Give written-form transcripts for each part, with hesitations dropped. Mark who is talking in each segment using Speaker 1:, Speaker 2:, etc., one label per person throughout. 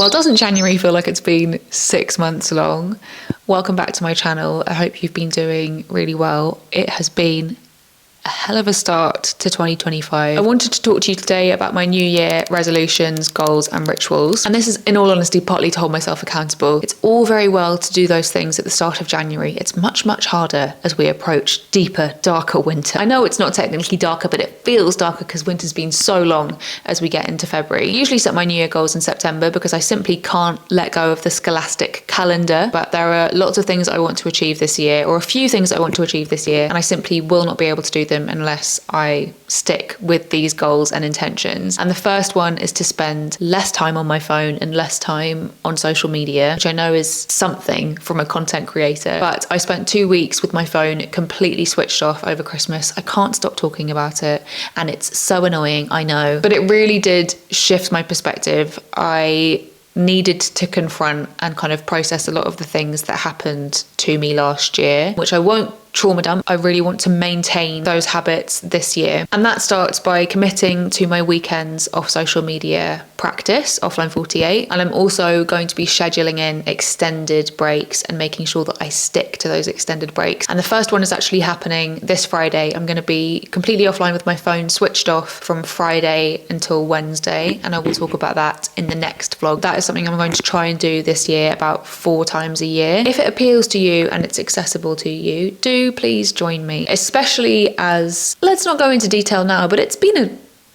Speaker 1: Well, doesn't January feel like it's been 6 months long? Welcome back to my channel. I hope you've been doing really well. It has been a hell of a start to 2025. I wanted to talk to you today about my New Year resolutions, goals and rituals. And this is, in all honesty, partly to hold myself accountable. It's all very well to do those things at the start of January. It's much, much harder as we approach deeper, darker winter. I know it's not technically darker, but it feels darker because winter's been so long as we get into February. I usually set my New Year goals in September because I simply can't let go of the scholastic calendar. But there are lots of things I want to achieve this year, or a few things I want to achieve this year, and I simply will not be able to do them unless I stick with these goals and intentions. And the first one is to spend less time on my phone and less time on social media, which I know is something from a content creator, but I spent 2 weeks with my phone completely switched off over Christmas. I can't stop talking about it, and it's so annoying, I know, but it really did shift my perspective. I needed to confront and kind of process a lot of the things that happened to me last year, which I won't trauma dump. I really want to maintain those habits this year. And that starts by committing to my weekends off social media practice, offline 48. And I'm also going to be scheduling in extended breaks and making sure that I stick to those extended breaks. And the first one is actually happening this Friday. I'm going to be completely offline with my phone switched off from Friday until Wednesday. And I will talk about that in the next vlog. That is something I'm going to try and do this year about 4 times a year. If it appeals to you and it's accessible to you, do please join me, especially as, let's not go into detail now, but it's been a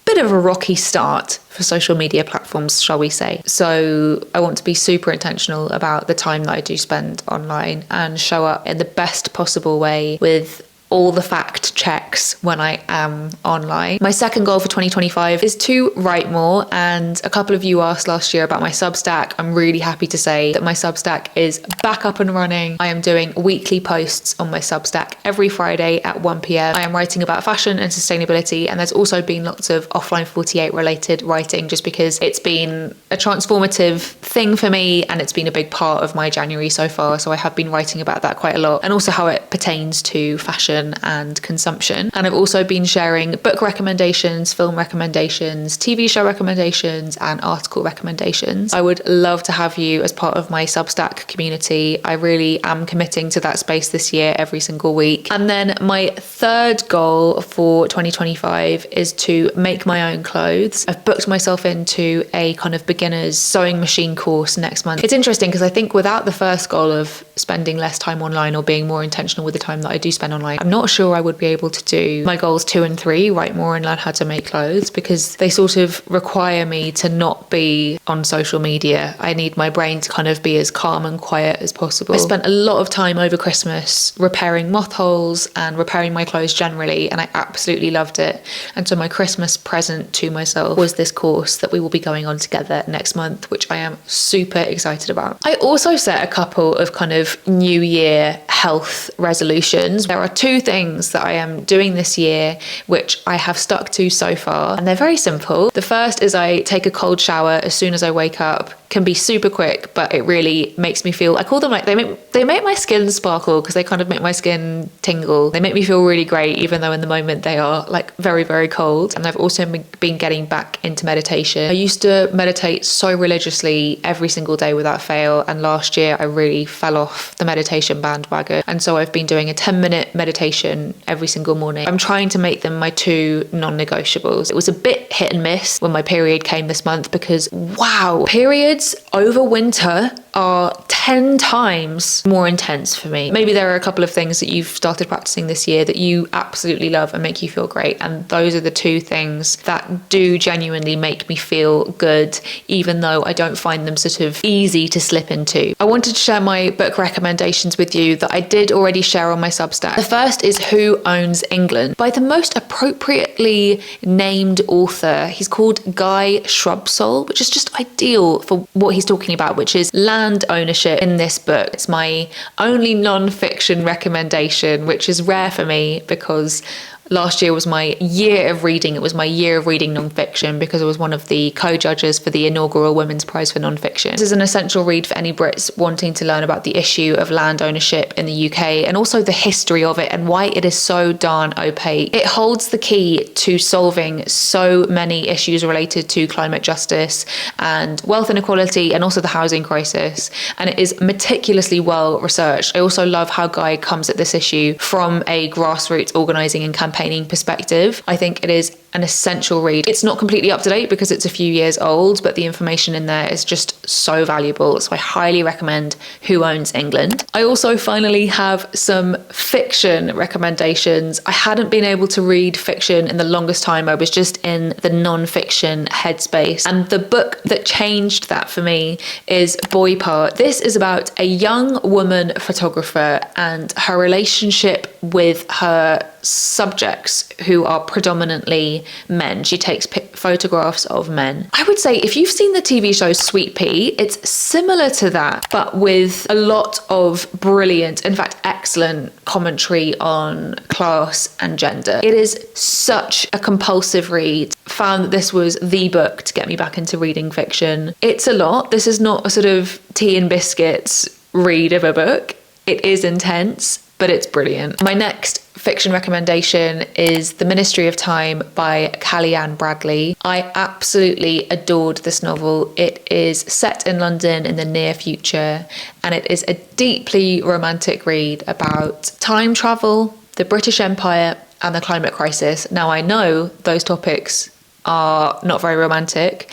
Speaker 1: bit of a rocky start for social media platforms, shall we say. So I want to be super intentional about the time that I do spend online and show up in the best possible way with all the fact checks when I am online. My second goal for 2025 is to write more, and a couple of you asked last year about my Substack. I'm really happy to say that my Substack is back up and running. I am doing weekly posts on my Substack every Friday at 1 p.m. I am writing about fashion and sustainability, and there's also been lots of offline 48 related writing just because it's been a transformative thing for me and it's been a big part of my January so far. So I have been writing about that quite a lot, and also how it pertains to fashion and consumption. And I've also been sharing book recommendations, film recommendations, TV show recommendations, and article recommendations. I would love to have you as part of my Substack community. I really am committing to that space this year every single week. And then my third goal for 2025 is to make my own clothes. I've booked myself into a kind of beginner's sewing machine course next month. It's interesting because I think without the first goal of spending less time online or being more intentional with the time that I do spend online, I'm not sure I would be able to do my goals 2 and 3, write more and learn how to make clothes, because they sort of require me to not be on social media. I need my brain to kind of be as calm and quiet as possible. I spent a lot of time over Christmas repairing moth holes and repairing my clothes generally, and I absolutely loved it. And so my Christmas present to myself was this course that we will be going on together next month, which I am super excited about. I also set a couple of kind of New Year health resolutions. There are 2 things that I am doing this year which I have stuck to so far, and they're very simple. The first is I take a cold shower as soon as I wake up. Can be super quick, but it really makes me feel, I call them like, they make my skin sparkle because they kind of make my skin tingle. They make me feel really great, even though in the moment they are like very, very cold. And I've also been getting back into meditation. I used to meditate so religiously every single day without fail, and last year I really fell off the meditation bandwagon, and so I've been doing a 10-minute meditation every single morning. I'm trying to make them my 2 non-negotiables. It was a bit hit and miss when my period came this month because, wow, periods over winter are 10 times more intense for me. Maybe there are a couple of things that you've started practicing this year that you absolutely love and make you feel great, and those are the 2 things that do genuinely make me feel good, even though I don't find them sort of easy to slip into. I wanted to share my book recommendations with you that I did already share on my Substack. The first is Who Owns England by the most appropriately named author. He's called Guy Shrubsole, which is just ideal for what he's talking about, which is land ownership in this book. It's my only non-fiction recommendation, which is rare for me because Last year was my year of reading. It was my year of reading non-fiction because I was one of the co-judges for the inaugural Women's Prize for Non-Fiction. This is an essential read for any Brits wanting to learn about the issue of land ownership in the UK and also the history of it and why it is so darn opaque. It holds the key to solving so many issues related to climate justice and wealth inequality and also the housing crisis. And it is meticulously well researched. I also love how Guy comes at this issue from a grassroots organising and campaigning perspective. I think it is an essential read. It's not completely up to date because it's a few years old, but the information in there is just so valuable. So I highly recommend Who Owns England. I also finally have some fiction recommendations. I hadn't been able to read fiction in the longest time. I was just in the non-fiction headspace. And the book that changed that for me is Boy Part. This is about a young woman photographer and her relationship with her subjects who are predominantly men. She takes photographs of men. I would say if you've seen the TV show Sweet Pea, it's similar to that, but with a lot of brilliant, in fact, excellent commentary on class and gender. It is such a compulsive read. Found that this was the book to get me back into reading fiction. It's a lot. This is not a sort of tea and biscuits read of a book. It is intense, but it's brilliant. My next fiction recommendation is The Ministry of Time by Callie-Anne Bradley. I absolutely adored this novel. It is set in London in the near future, and it is a deeply romantic read about time travel, the British Empire, and the climate crisis. Now, I know those topics are not very romantic,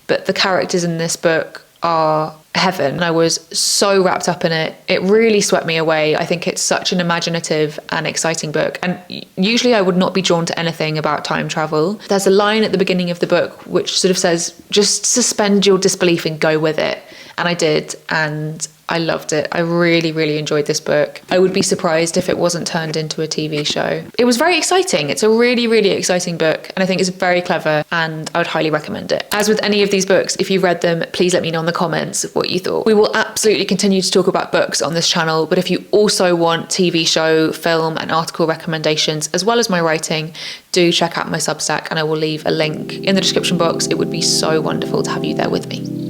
Speaker 1: but the characters in this book are heaven. I was so wrapped up in it. It really swept me away. I think it's such an imaginative and exciting book. And usually I would not be drawn to anything about time travel. There's a line at the beginning of the book which sort of says, just suspend your disbelief and go with it. And I did. And I loved it. I really, really enjoyed this book. I would be surprised if it wasn't turned into a TV show. It was very exciting. It's a really, really exciting book. And I think it's very clever and I would highly recommend it. As with any of these books, if you've read them, please let me know in the comments what you thought. We will absolutely continue to talk about books on this channel, but if you also want TV show, film and article recommendations, as well as my writing, do check out my Substack and I will leave a link in the description box. It would be so wonderful to have you there with me.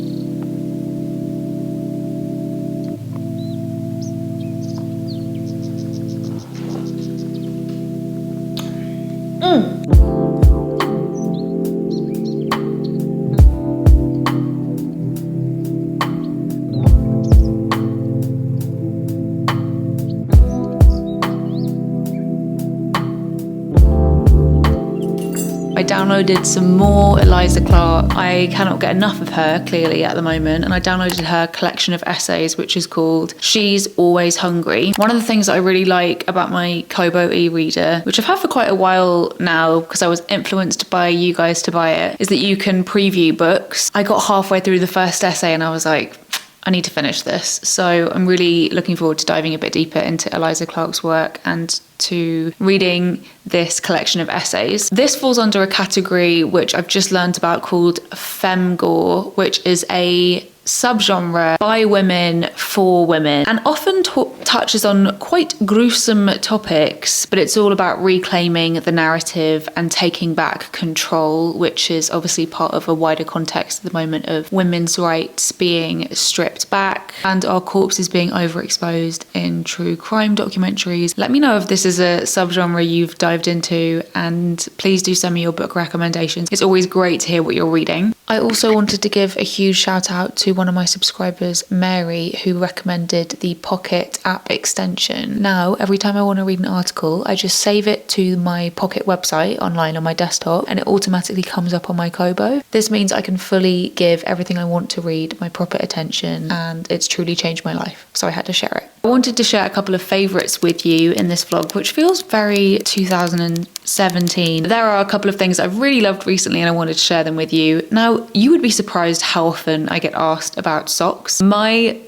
Speaker 1: I downloaded some more Eliza Clark. I cannot get enough of her, clearly, at the moment. And I downloaded her collection of essays, which is called She's Always Hungry. One of the things that I really like about my Kobo e-reader, which I've had for quite a while now because I was influenced by you guys to buy it, is that you can preview books. I got halfway through the first essay and I was like, I need to finish this. So I'm really looking forward to diving a bit deeper into Eliza Clark's work and to reading this collection of essays. This falls under a category which I've just learned about called femgore, which is a subgenre by women for women and often touches on quite gruesome topics, but it's all about reclaiming the narrative and taking back control, which is obviously part of a wider context at the moment of women's rights being stripped back and our corpses being overexposed in true crime documentaries. Let me know if this is a subgenre you've dived into, and please do send me your book recommendations. It's always great to hear what you're reading. I also wanted to give a huge shout out to one of my subscribers, Mary, who recommended the Pocket app extension. Now, every time I want to read an article, I just save it to my Pocket website online on my desktop and it automatically comes up on my Kobo. This means I can fully give everything I want to read my proper attention, and it's truly changed my life, so I had to share it. I wanted to share a couple of favourites with you in this vlog, which feels very 2017. There are a couple of things I've really loved recently and I wanted to share them with you. Now, you would be surprised how often I get asked about socks. My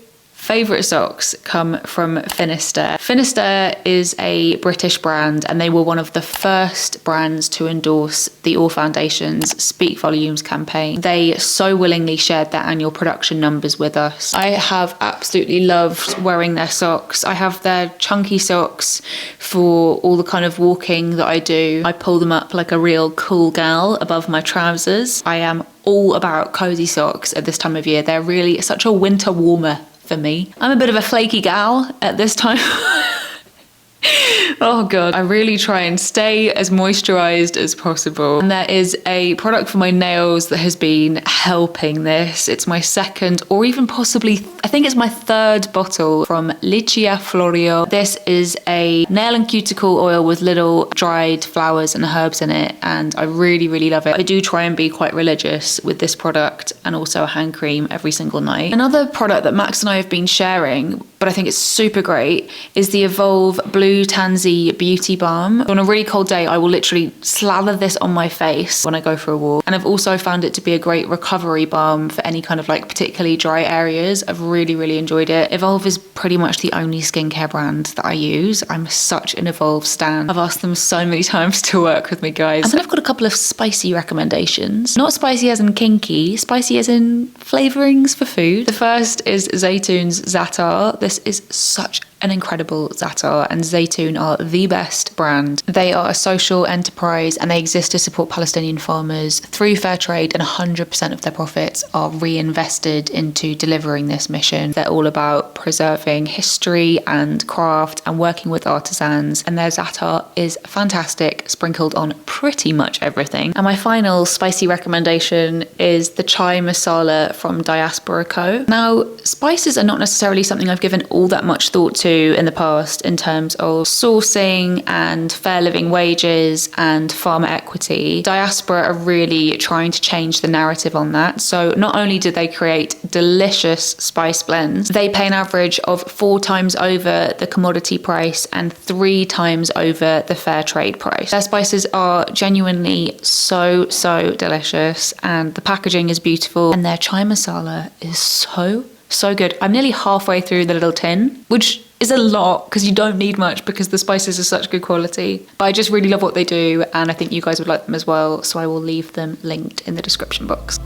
Speaker 1: favourite socks come from Finisterre. Finisterre is a British brand and they were one of the first brands to endorse the All Foundation's Speak Volumes campaign. They so willingly shared their annual production numbers with us. I have absolutely loved wearing their socks. I have their chunky socks for all the kind of walking that I do. I pull them up like a real cool gal above my trousers. I am all about cozy socks at this time of year. They're really such a winter warmer for me. I'm a bit of a flaky gal at this time. Oh god, I really try and stay as moisturized as possible. And there is a product for my nails that has been helping this. It's my second or even possibly, I think it's my third bottle from Licia Florio. This is a nail and cuticle oil with little dried flowers and herbs in it, and I really, really love it. I do try and be quite religious with this product and also a hand cream every single night. Another product that Max and I have been sharing, but I think it's super great, is the Evolve Blue Tansy Beauty Balm. On a really cold day, I will literally slather this on my face when I go for a walk. And I've also found it to be a great recovery balm for any kind of like particularly dry areas. I've really, really enjoyed it. Evolve is pretty much the only skincare brand that I use. I'm such an Evolve stan. I've asked them so many times to work with me, guys. And then I've got a couple of spicy recommendations. Not spicy as in kinky, spicy as in flavorings for food. The first is Zaytoon's Za'atar. This is such an incredible za'atar, and Zaytoon are the best brand. They are a social enterprise and they exist to support Palestinian farmers through fair trade, and 100% of their profits are reinvested into delivering this mission. They're all about preserving history and craft and working with artisans, and their za'atar is fantastic, sprinkled on pretty much everything. And my final spicy recommendation is the chai masala from Diaspora Co. Now, spices are not necessarily something I've given all that much thought to in the past in terms of sourcing and fair living wages and farmer equity. Diaspora are really trying to change the narrative on that. So not only do they create delicious spice blends, they pay an average of 4 times over the commodity price and 3 times over the fair trade price. Their spices are genuinely so delicious, and the packaging is beautiful, and their chai masala is so good. I'm nearly halfway through the little tin, which is a lot because you don't need much because the spices are such good quality. But I just really love what they do, and I think you guys would like them as well, so I will leave them linked in the description box.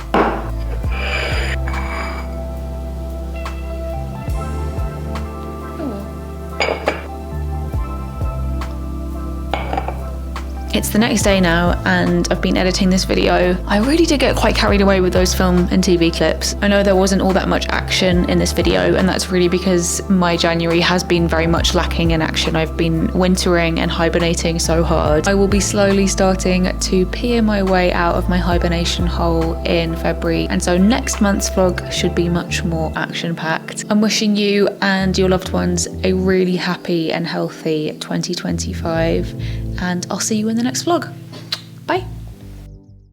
Speaker 1: It's the next day now and I've been editing this video. I really did get quite carried away with those film and TV clips. I know there wasn't all that much action in this video, and that's really because my January has been very much lacking in action. I've been wintering and hibernating so hard. I will be slowly starting to peer my way out of my hibernation hole in February, and so next month's vlog should be much more action-packed. I'm wishing you and your loved ones a really happy and healthy 2025, and I'll see you in the next vlog.